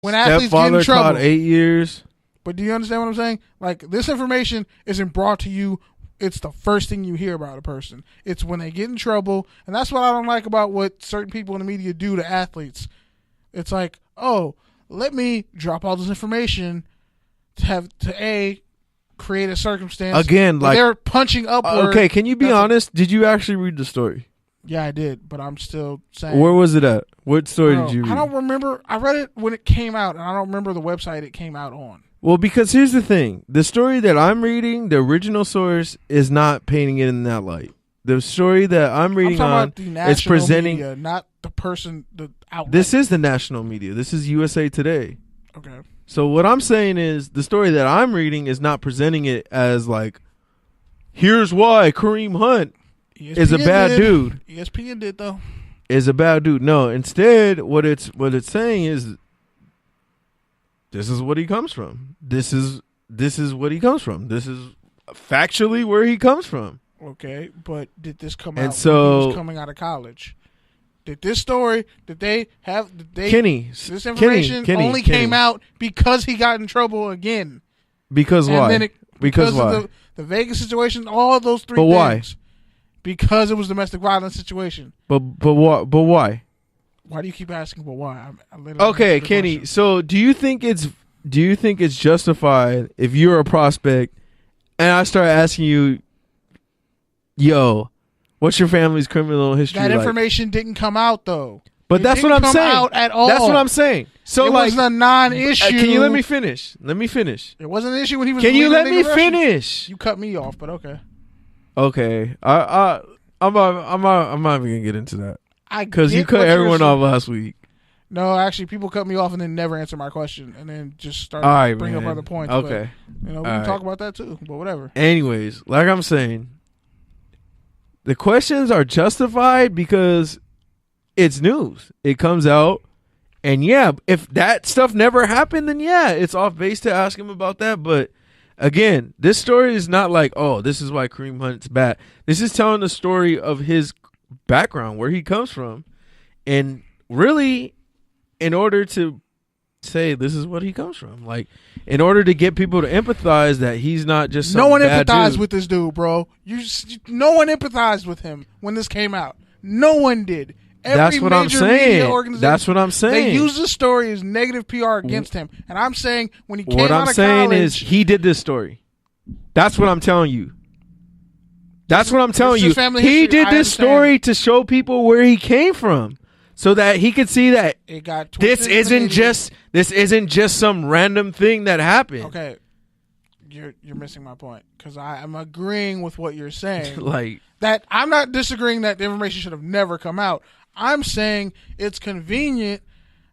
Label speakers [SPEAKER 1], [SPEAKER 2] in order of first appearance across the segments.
[SPEAKER 1] when athletes get in
[SPEAKER 2] Stepfather
[SPEAKER 1] trouble.
[SPEAKER 2] caught 8 years.
[SPEAKER 1] But do you understand what I'm saying? Like, this information isn't brought to you. It's the first thing you hear about a person. It's when they get in trouble. And that's what I don't like about what certain people in the media do to athletes. It's like, oh, let me drop all this information to create a circumstance.
[SPEAKER 2] Again, like
[SPEAKER 1] they're punching upward.
[SPEAKER 2] Okay, can you be honest? Did you actually read the story?
[SPEAKER 1] Yeah, I did, but I'm still saying.
[SPEAKER 2] Where was it at? What story did you read?
[SPEAKER 1] I don't remember. I read it when it came out, and I don't remember the website it came out on.
[SPEAKER 2] Well, because here's the thing. The story that I'm reading, the original source, is not painting it in that light. The story that I'm reading on is presenting...
[SPEAKER 1] media, not the person, the outlet.
[SPEAKER 2] This is the national media. This is USA Today.
[SPEAKER 1] Okay.
[SPEAKER 2] So what I'm saying is the story that I'm reading is not presenting it as like, here's why Kareem Hunt is a bad dude.
[SPEAKER 1] ESPN did, though.
[SPEAKER 2] Is a bad dude. No, instead, what it's saying is, this is what he comes from. This is what he comes from. This is factually where he comes from.
[SPEAKER 1] Okay, but did this come
[SPEAKER 2] and
[SPEAKER 1] out
[SPEAKER 2] so,
[SPEAKER 1] when he was coming out of college? Did this story,
[SPEAKER 2] Kenny,
[SPEAKER 1] this information only came out because he got in trouble again?
[SPEAKER 2] Because
[SPEAKER 1] and
[SPEAKER 2] why?
[SPEAKER 1] Then
[SPEAKER 2] because why?
[SPEAKER 1] Of the Vegas situation, all of those three
[SPEAKER 2] but
[SPEAKER 1] things.
[SPEAKER 2] Why?
[SPEAKER 1] Because it was a domestic violence situation.
[SPEAKER 2] But why?
[SPEAKER 1] Why do you keep asking? But why?
[SPEAKER 2] Okay, Kenny. Question. So do you think it's justified if you're a prospect and I start asking you, yo, what's your family's criminal history?
[SPEAKER 1] That information didn't come out though.
[SPEAKER 2] But that's what I'm saying.
[SPEAKER 1] Out at all.
[SPEAKER 2] That's what I'm saying. So
[SPEAKER 1] it was a non-issue.
[SPEAKER 2] Can you let me finish? Let me finish.
[SPEAKER 1] It wasn't an issue when he was.
[SPEAKER 2] Can you let me finish?
[SPEAKER 1] You cut me off, but okay.
[SPEAKER 2] Okay, I'm not even gonna get into that because you cut everyone off last week.
[SPEAKER 1] No, actually, people cut me off and then never answer my question, and then just start bringing up other points.
[SPEAKER 2] Okay,
[SPEAKER 1] but, we can talk about that too. But whatever.
[SPEAKER 2] Anyways, like I'm saying, the questions are justified because it's news. It comes out, and yeah, if that stuff never happened, then yeah, it's off base to ask him about that, but. Again, this story is not like, oh, this is why Kareem Hunt's bad. This is telling the story of his background, where he comes from. And really, in order to say this is what he comes from, like, in order to get people to empathize that he's not just some
[SPEAKER 1] no one
[SPEAKER 2] bad
[SPEAKER 1] empathized
[SPEAKER 2] dude.
[SPEAKER 1] with this dude, bro. No one empathized with him when this came out. No one did.
[SPEAKER 2] That's what I'm saying. That's what I'm saying.
[SPEAKER 1] They use this story as negative PR against him. And I'm saying when he came out of college.
[SPEAKER 2] What I'm saying is he did this story. That's what I'm telling you. That's what I'm telling you. He did this story to show people where he came from so that he could see that this isn't just some random thing that happened.
[SPEAKER 1] Okay. You're missing my point because I'm agreeing with what you're saying.
[SPEAKER 2] Like
[SPEAKER 1] that I'm not disagreeing that the information should have never come out. I'm saying it's convenient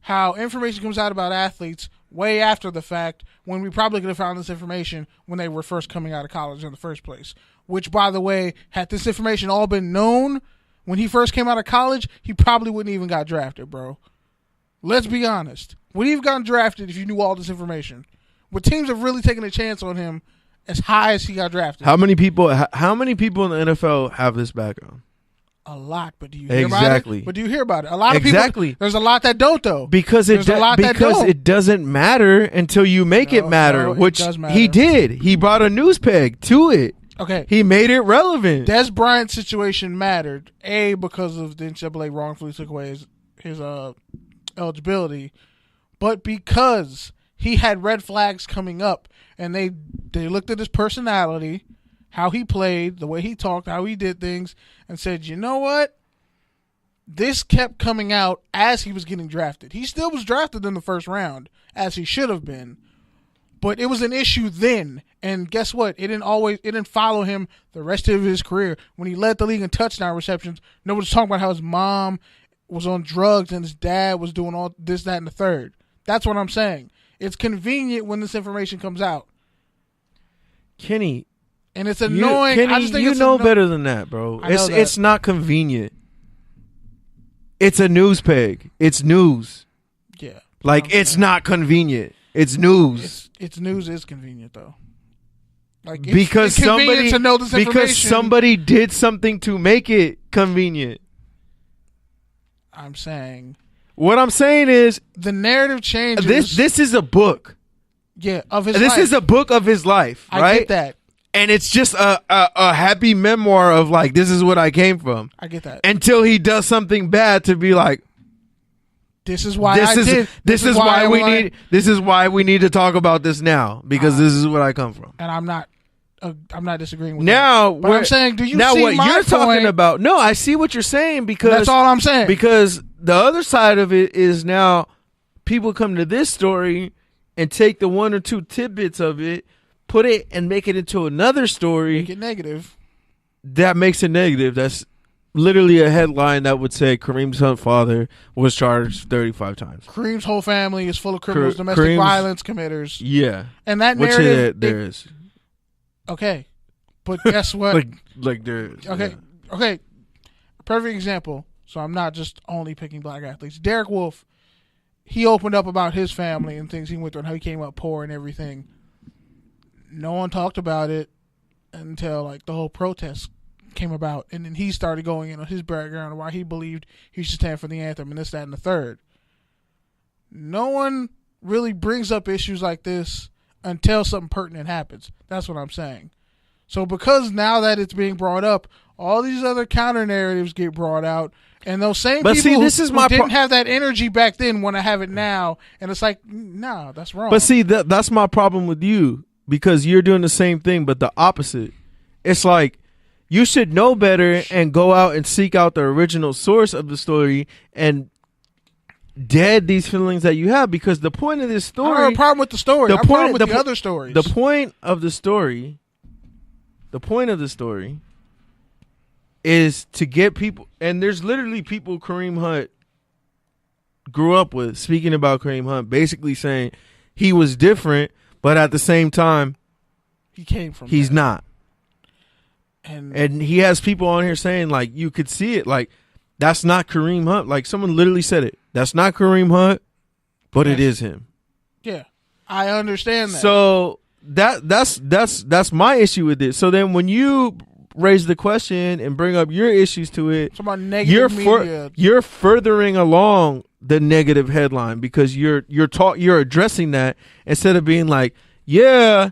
[SPEAKER 1] how information comes out about athletes way after the fact when we probably could have found this information when they were first coming out of college in the first place. Which, by the way, had this information all been known when he first came out of college, he probably wouldn't even got drafted, bro. Let's be honest. Would he have gotten drafted if you knew all this information? Would teams have really taken a chance on him as high as he got drafted?
[SPEAKER 2] How many people in the NFL have this background?
[SPEAKER 1] A lot, but do you hear about it? But do you hear about it? A lot of people. There's a lot that don't, though.
[SPEAKER 2] Because it doesn't matter until you make it matter, which he did. He brought a news peg to it.
[SPEAKER 1] Okay.
[SPEAKER 2] He made it relevant.
[SPEAKER 1] Des Bryant's situation mattered, A, because of the NCAA wrongfully took away his eligibility, but because he had red flags coming up, and they looked at his personality, how he played, the way he talked, how he did things, and said, you know what? This kept coming out as he was getting drafted. He still was drafted in the first round, as he should have been. But it was an issue then. And guess what? It didn't follow him the rest of his career. When he led the league in touchdown receptions, nobody's talking about how his mom was on drugs and his dad was doing all this, that, and the third. That's what I'm saying. It's convenient when this information comes out.
[SPEAKER 2] Kenny.
[SPEAKER 1] And it's annoying.
[SPEAKER 2] Kenny,
[SPEAKER 1] I just think it's
[SPEAKER 2] better than that, bro. It's not convenient. It's a news peg. It's news.
[SPEAKER 1] Yeah.
[SPEAKER 2] Like, it's not convenient. It's news.
[SPEAKER 1] It's news is convenient, though. Like,
[SPEAKER 2] because somebody
[SPEAKER 1] to know this
[SPEAKER 2] because somebody did something to make it convenient.
[SPEAKER 1] I'm saying
[SPEAKER 2] What I'm saying is
[SPEAKER 1] the narrative changes.
[SPEAKER 2] This is a book.
[SPEAKER 1] Yeah, of his
[SPEAKER 2] This
[SPEAKER 1] life.
[SPEAKER 2] is a book of his life, right?
[SPEAKER 1] I get that.
[SPEAKER 2] And it's just a happy memoir of like, this is what I came from.
[SPEAKER 1] I get that.
[SPEAKER 2] Until he does something bad to be like,
[SPEAKER 1] this is why I did.
[SPEAKER 2] This is why we need to talk about this now, because this is what I come from.
[SPEAKER 1] And I'm not disagreeing with
[SPEAKER 2] now,
[SPEAKER 1] that. But I'm saying, do you
[SPEAKER 2] now
[SPEAKER 1] see
[SPEAKER 2] what
[SPEAKER 1] my
[SPEAKER 2] you're
[SPEAKER 1] point?
[SPEAKER 2] talking about? No, I see what you're saying, because
[SPEAKER 1] That's all I'm saying.
[SPEAKER 2] Because the other side of it is now people come to this story and take the one or two tidbits of it, put it and make it into another story.
[SPEAKER 1] Make it negative.
[SPEAKER 2] That makes it negative. That's literally a headline that would say Kareem's Hunt father was charged 35 times.
[SPEAKER 1] Kareem's whole family is full of criminals, domestic violence committers.
[SPEAKER 2] Yeah.
[SPEAKER 1] And that narrative...
[SPEAKER 2] Which there is.
[SPEAKER 1] Okay. But guess what?
[SPEAKER 2] like there is.
[SPEAKER 1] Okay.
[SPEAKER 2] Yeah.
[SPEAKER 1] Okay. Perfect example. So I'm not just only picking black athletes. Derek Wolfe, he opened up about his family and things he went through and how he came up poor and everything. No one talked about it until like the whole protest came about, and then he started going in on his background and why he believed he should stand for the anthem and this, that, and the third. No one really brings up issues like this until something pertinent happens. That's what I'm saying. So because now that it's being brought up, all these other counter narratives get brought out, and those same people who didn't have that energy back then want to have it now, and it's like, no, that's wrong.
[SPEAKER 2] But see, that's my problem with you, because you're doing the same thing, but the opposite. It's like, you should know better and go out and seek out the original source of the story and dead these feelings that you have, because the point of this story... I don't have a problem with the story. I have a problem with the other stories. The point of the story is to get people... And there's literally people Kareem Hunt grew up with speaking about Kareem Hunt, basically saying he was different, but at the same time, he's not. And he has people on here saying, like, you could see it, like, that's not Kareem Hunt. Like, someone literally said it. That's not Kareem Hunt, but it is him. Yeah,
[SPEAKER 1] I understand that.
[SPEAKER 2] So that's my issue with it. So then when you raise the question and bring up your issues to it, you're furthering along the negative headline, because you're addressing that instead of being like, yeah,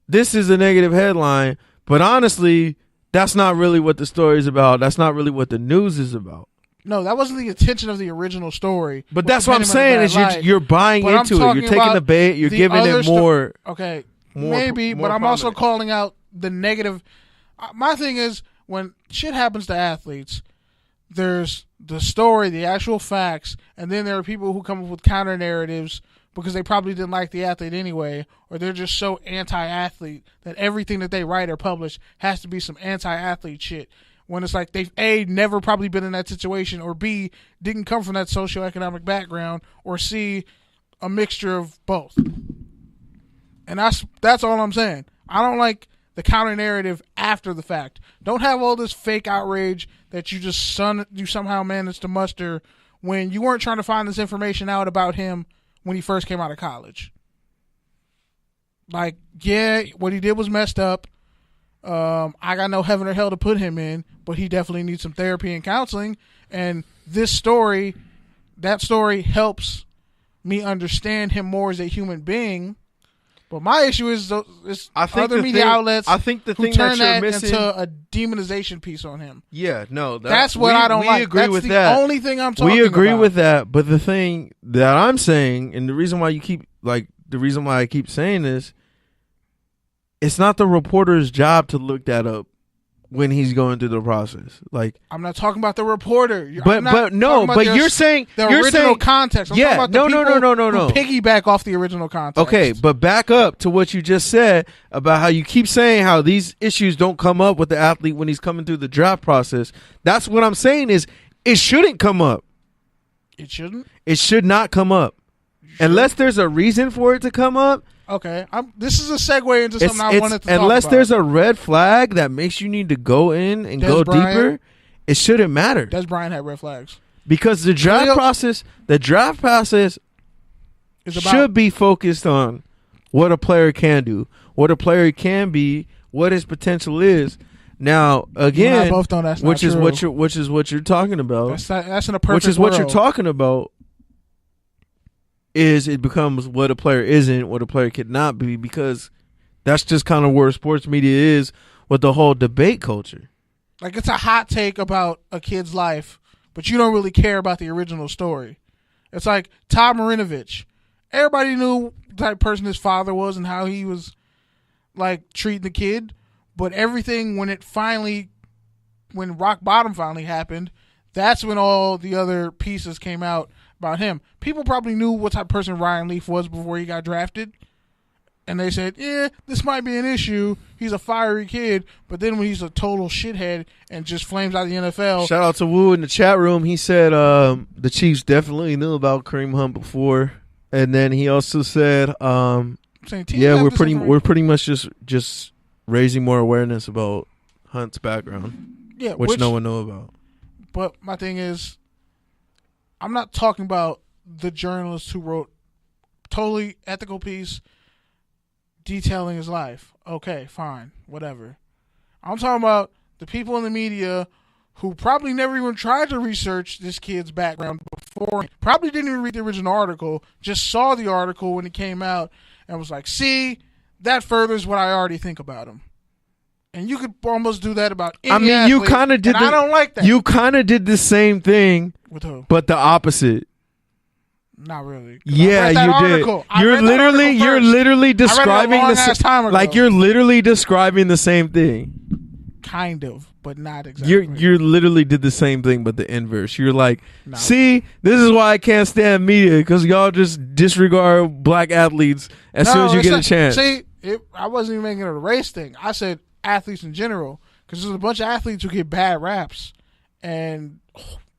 [SPEAKER 2] this is a negative headline, but honestly, that's not really what the story is about. That's not really what the news is about.
[SPEAKER 1] No, that wasn't the intention of the original story.
[SPEAKER 2] But that's what I'm saying, is you're buying into it. You're taking the bait. You're giving it more.
[SPEAKER 1] Okay, maybe, but I'm also calling out the negative. My thing is, when shit happens to athletes, there's the story, the actual facts, and then there are people who come up with counter narratives because they probably didn't like the athlete anyway, or they're just so anti-athlete that everything that they write or publish has to be some anti-athlete shit. When it's like they've A, never probably been in that situation, or B, didn't come from that socioeconomic background, or C, a mixture of both. And that's all I'm saying. I don't like the counter narrative after the fact. Don't have all this fake outrage that you somehow managed to muster when you weren't trying to find this information out about him when he first came out of college. Like, yeah, what he did was messed up. I got no heaven or hell to put him in, but he definitely needs some therapy and counseling. And that story helps me understand him more as a human being. But my issue is other media outlets who turn that into a demonization piece on him.
[SPEAKER 2] Yeah, no.
[SPEAKER 1] That's what I don't like.
[SPEAKER 2] We agree
[SPEAKER 1] that's
[SPEAKER 2] with
[SPEAKER 1] the
[SPEAKER 2] that.
[SPEAKER 1] only thing I'm talking about.
[SPEAKER 2] We agree with that, but the thing that I'm saying, and the reason why I keep saying this, it's not the reporter's job to look that up when he's going through the process. Like, I'm
[SPEAKER 1] not talking about the reporter.
[SPEAKER 2] You're saying
[SPEAKER 1] the original context. I'm talking about the people
[SPEAKER 2] who
[SPEAKER 1] piggyback off the original context.
[SPEAKER 2] Okay, but back up to what you just said about how you keep saying how these issues don't come up with the athlete when he's coming through the draft process. That's what I'm saying is it shouldn't come up.
[SPEAKER 1] It shouldn't?
[SPEAKER 2] It should not come up. Unless there's a reason for it to come up.
[SPEAKER 1] Okay, this is a segue into something I wanted to talk about.
[SPEAKER 2] Unless there's a red flag that makes you need to go in and go deeper, it shouldn't matter.
[SPEAKER 1] Des Bryant had red flags.
[SPEAKER 2] Because the draft process should be focused on what a player can do, what a player can be, what his potential is. Now, again,
[SPEAKER 1] you and I both know that's
[SPEAKER 2] which
[SPEAKER 1] not
[SPEAKER 2] is
[SPEAKER 1] true.
[SPEAKER 2] Which is what you're talking about.
[SPEAKER 1] That's in a perfect
[SPEAKER 2] Which is
[SPEAKER 1] world.
[SPEAKER 2] what you're talking about. is it becomes what a player isn't, what a player cannot be, because that's just kind of where sports media is with the whole debate culture.
[SPEAKER 1] Like, it's a hot take about a kid's life, but you don't really care about the original story. It's like Todd Marinovich. Everybody knew the type of person his father was and how he was, like, treating the kid. But everything, when rock bottom finally happened, that's when all the other pieces came out about him. People probably knew what type of person Ryan Leaf was before he got drafted. And they said, yeah, this might be an issue. He's a fiery kid. But then when he's a total shithead and just flames out of the NFL.
[SPEAKER 2] Shout out to Wu in the chat room. He said the Chiefs definitely knew about Kareem Hunt before. And then he also said, we're pretty much just raising more awareness about Hunt's background.
[SPEAKER 1] Yeah,
[SPEAKER 2] which no one knew about.
[SPEAKER 1] But my thing is, I'm not talking about the journalist who wrote totally ethical piece detailing his life. Okay, fine, whatever. I'm talking about the people in the media who probably never even tried to research this kid's background before. Probably didn't even read the original article, just saw the article when it came out and was like, see, that furthers what I already think about him. And you could almost do that about any athlete,
[SPEAKER 2] you kind of did.
[SPEAKER 1] I don't like that.
[SPEAKER 2] You kind of did the same thing,
[SPEAKER 1] with who?
[SPEAKER 2] But the opposite.
[SPEAKER 1] Not really.
[SPEAKER 2] Yeah, you did. You're literally describing you're literally describing the same thing.
[SPEAKER 1] Kind of, but not exactly.
[SPEAKER 2] You're literally did the same thing, but the inverse. You're like, see, this is why I can't stand media, because y'all just disregard black athletes as soon as you get a chance.
[SPEAKER 1] See, I wasn't even making it a race thing. I said athletes in general, because there's a bunch of athletes who get bad raps, and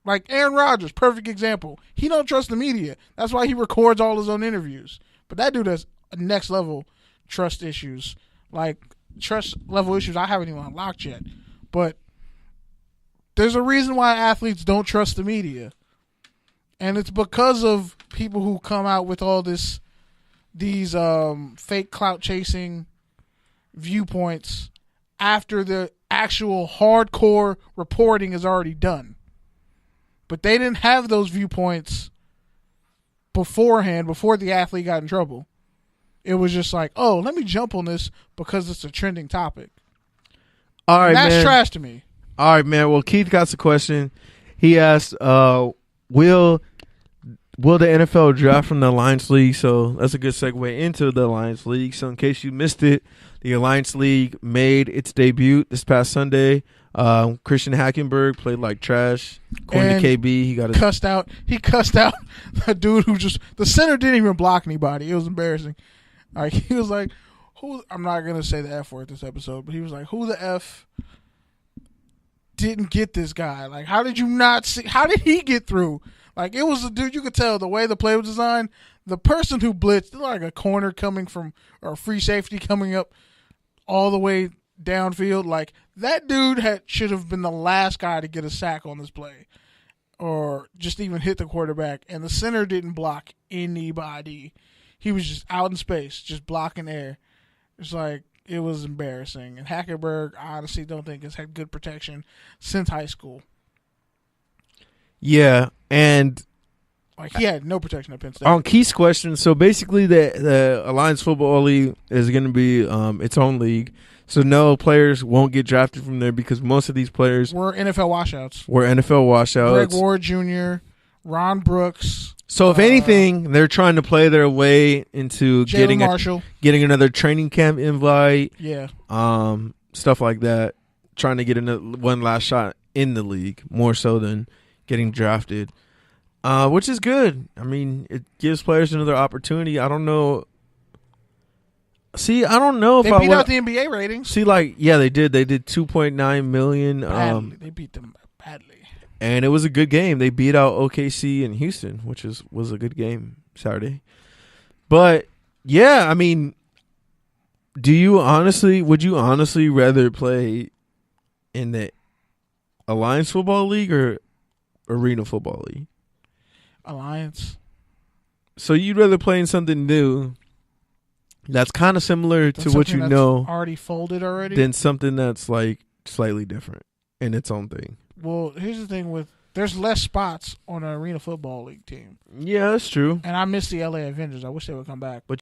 [SPEAKER 1] like Aaron Rodgers, perfect example. He don't trust the media. That's why he records all his own interviews. But that dude has next level trust issues, like trust level issues I haven't even unlocked yet. But there's a reason why athletes don't trust the media, and it's because of people who come out with all these fake clout chasing viewpoints after the actual hardcore reporting is already done. But they didn't have those viewpoints beforehand, before the athlete got in trouble. It was just like, oh, let me jump on this because it's a trending topic.
[SPEAKER 2] All right,
[SPEAKER 1] that's
[SPEAKER 2] man.
[SPEAKER 1] Trash to me.
[SPEAKER 2] All right, man. Well, Keith got a question. He asked, will the NFL draft from the Alliance League? So that's a good segue into the Alliance League. So in case you missed it, the Alliance League made its debut this past Sunday. Christian Hackenberg played like trash. According to KB, he cussed out the dude who the center didn't even block anybody. It was embarrassing. Like, he was like, I'm not gonna say the F word this episode, but he was like, who the F didn't get this guy? Like, how did you not see? How did he get through? Like, it was a dude, you could tell the way the play was designed. The person who blitzed, like a corner coming from, or a free safety coming up all the way downfield, like, that dude should have been the last guy to get a sack on this play, or just even hit the quarterback. And the center didn't block anybody. He was just out in space, just blocking air. It's like, it was embarrassing. And Hackenberg, I honestly don't think has had good protection since high school. Yeah, and like, he had no protection at Penn State. On Keith's question, so basically the Alliance Football League is going to be its own league. So no players won't get drafted from there, because most of these players
[SPEAKER 1] were NFL washouts.
[SPEAKER 2] Greg
[SPEAKER 1] Ward Jr., Ron Brooks.
[SPEAKER 2] So if anything, they're trying to play their way into getting another training camp invite.
[SPEAKER 1] Yeah.
[SPEAKER 2] Stuff like that. Trying to get one last shot in the league, more so than getting drafted. Which is good. I mean, it gives players another opportunity. I don't know. See, I don't know if
[SPEAKER 1] they beat out the NBA ratings.
[SPEAKER 2] See, like, yeah, they did. They did 2.9 million.
[SPEAKER 1] They beat them badly.
[SPEAKER 2] And it was a good game. They beat out OKC and Houston, which was a good game Saturday. But yeah, I mean, would you honestly rather play in the Alliance Football League or Arena Football League?
[SPEAKER 1] Alliance.
[SPEAKER 2] So you'd rather play in something new that's kind of similar to what you know,
[SPEAKER 1] already folded already,
[SPEAKER 2] than something that's like slightly different in its own thing.
[SPEAKER 1] Well, here's the thing with There's less spots on an Arena Football League team.
[SPEAKER 2] Yeah, that's true.
[SPEAKER 1] And I miss the LA Avengers. I wish they would come back.
[SPEAKER 2] But